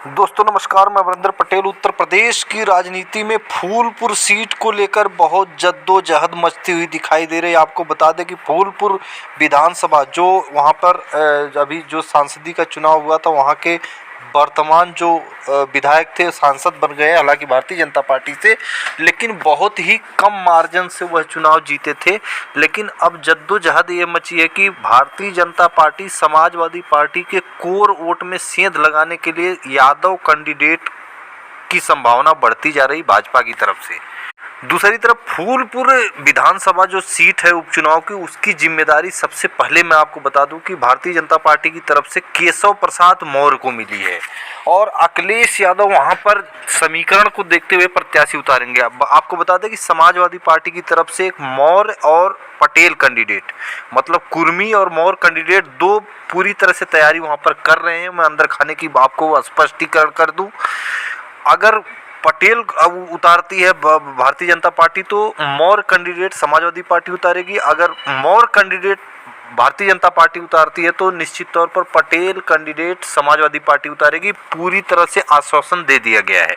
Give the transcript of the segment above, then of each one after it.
दोस्तों नमस्कार, मैं वरिंदर पटेल। उत्तर प्रदेश की राजनीति में फूलपुर सीट को लेकर बहुत जद्दोजहद मचती हुई दिखाई दे रही है। आपको बता दें कि फूलपुर विधानसभा जो वहां पर अभी जो सांसदी का चुनाव हुआ था, वहां के वर्तमान जो विधायक थे सांसद बन गए, हालांकि भारतीय जनता पार्टी से, लेकिन बहुत ही कम मार्जिन से वह चुनाव जीते थे। लेकिन अब जद्दोजहद ये मची है कि भारतीय जनता पार्टी समाजवादी पार्टी के कोर वोट में सेंध लगाने के लिए यादव कैंडिडेट की संभावना बढ़ती जा रही भाजपा की तरफ से। दूसरी तरफ फूलपुर विधानसभा जो सीट है उपचुनाव की, उसकी जिम्मेदारी सबसे पहले मैं आपको बता दूं कि भारतीय जनता पार्टी की तरफ से केशव प्रसाद मौर्य को मिली है और अखिलेश यादव वहां पर समीकरण को देखते हुए प्रत्याशी उतारेंगे। अब आपको बता दें कि समाजवादी पार्टी की तरफ से एक मौर्य और पटेल कैंडिडेट, मतलब कुर्मी और मौर्य कैंडिडेट दो पूरी तरह से तैयारी वहां पर कर रहे हैं। मैं अंदर खाने की आपको स्पष्टीकरण कर दूं, अगर पटेल उतारती है भारतीय जनता पार्टी तो मौर्य कैंडिडेट समाजवादी पार्टी उतारेगी। अगर मौर्य कैंडिडेट भारतीय जनता पार्टी उतारती है तो निश्चित तौर पर पटेल कैंडिडेट समाजवादी पार्टी उतारेगी। पूरी तरह से आश्वासन दे दिया गया है।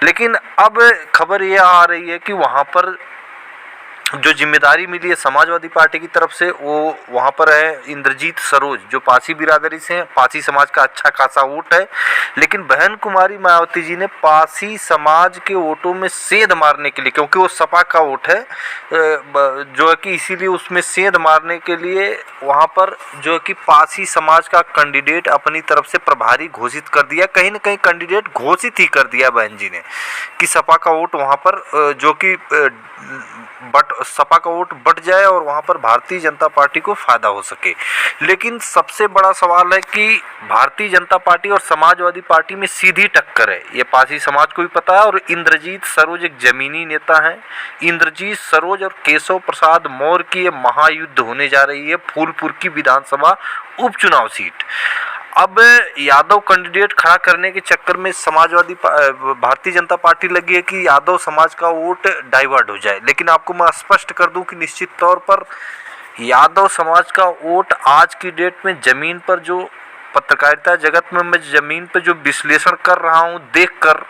लेकिन अब खबर यह आ रही है कि वहां पर जो जिम्मेदारी मिली है समाजवादी पार्टी की तरफ से, वो वहाँ पर है इंद्रजीत सरोज, जो पासी बिरादरी से हैं। पासी समाज का अच्छा खासा वोट है, लेकिन बहन कुमारी मायावती जी ने पासी समाज के वोटों में सेंध मारने के लिए, क्योंकि वो सपा का वोट है जो है कि इसीलिए उसमें सेंध मारने के लिए वहाँ पर जो है कि पासी समाज का कैंडिडेट अपनी तरफ से प्रभारी घोषित कर दिया। कहीं ना कहीं कैंडिडेट घोषित ही कर दिया बहन जी ने कि सपा का वोट वहाँ पर जो कि सपा का वोट बट जाए और वहां पर भारतीय जनता पार्टी को फायदा हो सके। लेकिन सबसे बड़ा सवाल है कि भारतीय जनता पार्टी और समाजवादी पार्टी में सीधी टक्कर है, ये पासी समाज को भी पता है। और इंद्रजीत सरोज एक जमीनी नेता हैं। इंद्रजीत सरोज और केशव प्रसाद मौर्य की ये महायुद्ध होने जा रही है फूलपुर की विधानसभा उपचुनाव सीट। अब यादव कैंडिडेट खड़ा करने के चक्कर में भारतीय जनता पार्टी लगी है कि यादव समाज का वोट डाइवर्ट हो जाए। लेकिन आपको मैं स्पष्ट कर दूं कि निश्चित तौर पर यादव समाज का वोट आज की डेट में जमीन पर, जो पत्रकारिता जगत में मैं जमीन पर जो विश्लेषण कर रहा हूं देखकर,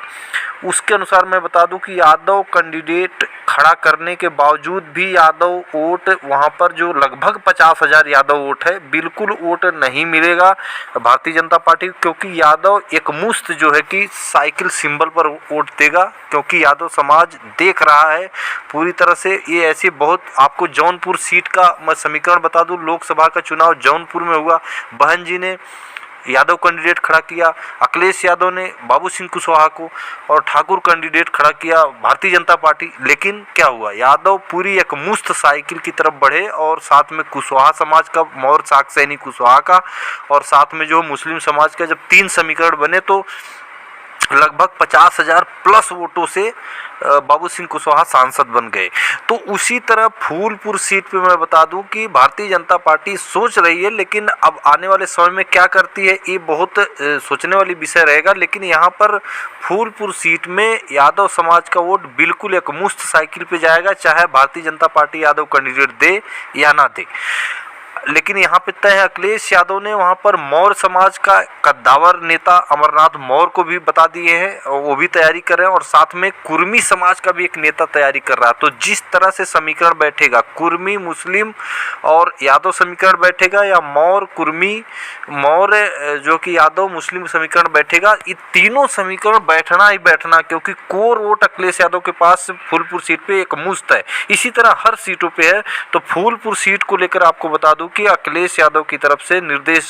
उसके अनुसार मैं बता दूं कि यादव कैंडिडेट खड़ा करने के बावजूद भी यादव वोट वहां पर जो लगभग 50,000 यादव वोट है, बिल्कुल वोट नहीं मिलेगा भारतीय जनता पार्टी, क्योंकि यादव एक मुश्त जो है कि साइकिल सिंबल पर वोट देगा। क्योंकि यादव समाज देख रहा है पूरी तरह से, ये ऐसी बहुत, आपको जौनपुर सीट का मैं समीकरण बता दूं, लोकसभा का चुनाव जौनपुर में हुआ, बहन जी ने यादव कैंडिडेट खड़ा किया, अखिलेश यादव ने बाबू सिंह कुशवाहा को, और ठाकुर कैंडिडेट खड़ा किया भारतीय जनता पार्टी। लेकिन क्या हुआ, यादव पूरी एक मुश्त साइकिल की तरफ बढ़े और साथ में कुशवाहा समाज का, मौर्य साक सैनी कुशवाहा का, और साथ में जो मुस्लिम समाज का, जब तीन समीकरण बने तो लगभग 50,000 प्लस वोटों से बाबू सिंह कुशवाहा सांसद बन गए। तो उसी तरह फूलपुर सीट पे मैं बता दूं कि भारतीय जनता पार्टी सोच रही है, लेकिन अब आने वाले समय में क्या करती है ये बहुत सोचने वाली विषय रहेगा। लेकिन यहाँ पर फूलपुर सीट में यादव समाज का वोट बिल्कुल एक मुश्त साइकिल पे जाएगा, चाहे भारतीय जनता पार्टी यादव कैंडिडेट दे या ना दे। लेकिन यहाँ पे तय है, अखिलेश यादव ने वहाँ पर मौर्य समाज का कद्दावर नेता अमरनाथ मौर्य को भी बता दिए हैं, वो भी तैयारी कर रहे हैं, और साथ में कुर्मी समाज का भी एक नेता तैयारी कर रहा है। तो जिस तरह से समीकरण बैठेगा, कुर्मी मुस्लिम और यादव समीकरण बैठेगा, या मौर्य कुर्मी मौर्य जो कि यादव मुस्लिम समीकरण बैठेगा, ये तीनों समीकरण बैठना ही बैठना, क्योंकि कोर वोट अखिलेश यादव के पास फूलपुर सीट पे एक मुश्त है। इसी तरह हर सीटों पे है। तो फूलपुर सीट को लेकर आपको बता दूं कि अखिलेश यादव की तरफ से निर्देश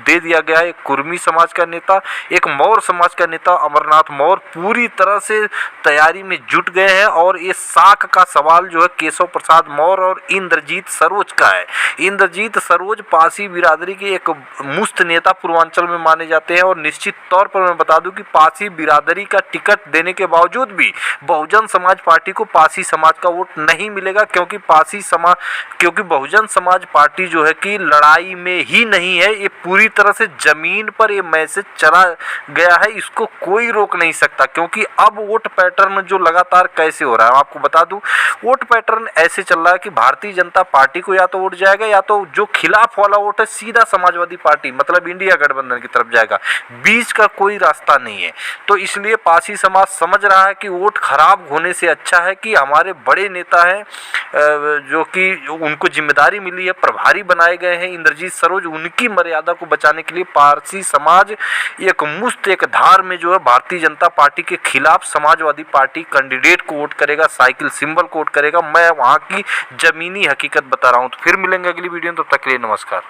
दे दिया गया है। एक कुर्मी समाज का नेता, एक मौर्य समाज का नेता अमरनाथ मौर्य पूरी तरह से तैयारी में जुट गए हैं, और ये साख का सवाल जो है केशव प्रसाद मौर्य और इंद्रजीत सरोज का है। इंद्रजीत सरोज पासी बिरादरी के एक मुश्त नेता पूर्वांचल में माने जाते हैं, और निश्चित तौर पर मैं बता दूं कि पासी बिरादरी का टिकट देने के बावजूद भी बहुजन समाज पार्टी को पासी समाज का वोट नहीं मिलेगा, क्योंकि बहुजन समाज पार्टी जो है कि लड़ाई में ही नहीं है, ये पूरी तरह से जमीन पर ये मैसेज चला गया है, इसको कोई रोक नहीं सकता। क्योंकि अब वोट पैटर्न जो लगातार कैसे हो रहा है, आपको बता दूं, वोट पैटर्न ऐसे चल रहा है कि भारतीय जनता पार्टी को या तो वोट जाएगा, या तो जो खिलाफ वाला वोट है सीधा समाजवादी पार्टी मतलब इंडिया गठबंधन की तरफ जाएगा, बीच का कोई रास्ता नहीं है। तो इसलिए पारसी समाज समझ रहा है कि वोट खराब होने से अच्छा है कि हमारे बड़े नेता हैं जो कि उनको जिम्मेदारी मिली है, प्रभारी बनाए गए हैं इंद्रजीत सरोज, उनकी मर्यादा को बचाने के लिए पारसी समाज एक धार में जो है भारतीय जनता पार्टी के खिलाफ समाजवादी पार्टी कैंडिडेट को वोट करेगा, साइकिल सिंबल को वोट करेगा। मैं वहां की जमीनी हकीकत बता रहा हूं। तो फिर मिलेंगे अगली वीडियो में, तब तक के लिए नमस्कार।